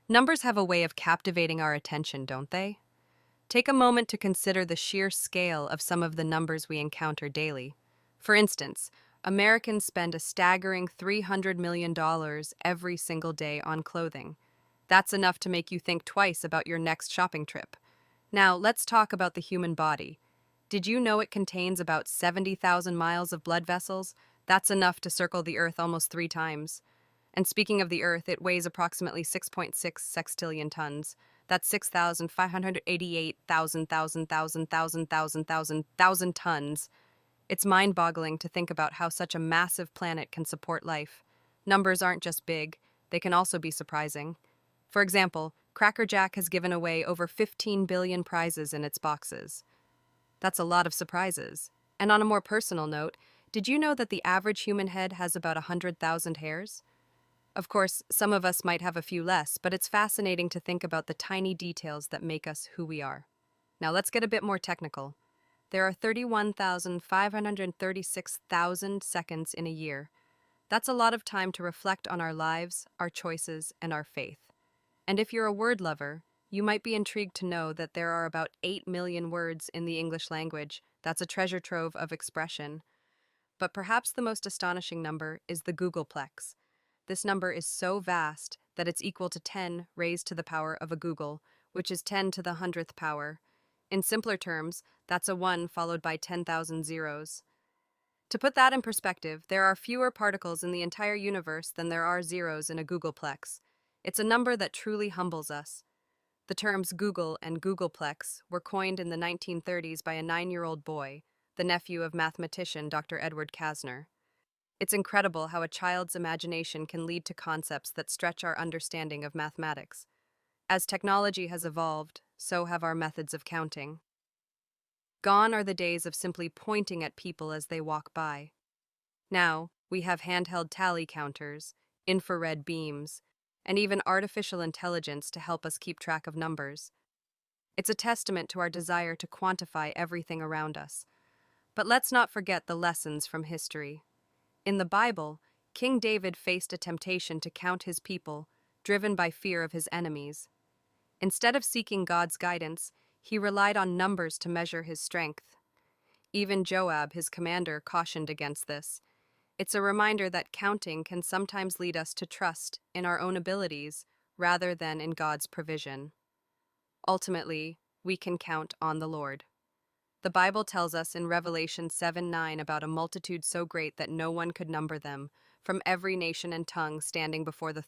Numbers have a way of captivating our attention, don't they? Take a moment to consider the sheer scale of some of the numbers we encounter daily. For instance, Americans spend a staggering $300 million every single day on clothing. That's enough to make you think twice about your next shopping trip. Now, let's talk about the human body. Did you know it contains about 70,000 miles of blood vessels? That's enough to circle the Earth almost 3 times. And speaking of the Earth, it weighs approximately 6.6 sextillion tons. That's 6,588,000 tons. It's mind-boggling to think about how such a massive planet can support life. Numbers aren't just big, they can also be surprising. For example, Cracker Jack has given away over 15 billion prizes in its boxes. That's a lot of surprises. And on a more personal note, did you know that the average human head has about 100,000 hairs? Of course, some of us might have a few less, but it's fascinating to think about the tiny details that make us who we are. Now let's get a bit more technical. There are 31,536,000 seconds in a year. That's a lot of time to reflect on our lives, our choices, and our faith. And if you're a word lover, you might be intrigued to know that there are about 8 million words in the English language. That's a treasure trove of expression. But perhaps the most astonishing number is the googolplex. This number is so vast that it's equal to 10 raised to the power of a googol, which is 10 to the 100th power. In simpler terms, that's a 1 followed by 10,000 zeros. To put that in perspective, there are fewer particles in the entire universe than there are zeros in a googolplex. It's a number that truly humbles us. The terms googol and googolplex were coined in the 1930s by a 9-year-old boy, the nephew of mathematician Dr. Edward Kasner. It's incredible how a child's imagination can lead to concepts that stretch our understanding of mathematics. As technology has evolved, so have our methods of counting. Gone are the days of simply pointing at people as they walk by. Now, we have handheld tally counters, infrared beams, and even artificial intelligence to help us keep track of numbers. It's a testament to our desire to quantify everything around us. But let's not forget the lessons from history. In the Bible, King David faced a temptation to count his people, driven by fear of his enemies. Instead of seeking God's guidance, he relied on numbers to measure his strength. Even Joab, his commander, cautioned against this. It's a reminder that counting can sometimes lead us to trust in our own abilities rather than in God's provision. Ultimately, we can count on the Lord. The Bible tells us in Revelation 7:9 about a multitude so great that no one could number them, from every nation and tongue standing before the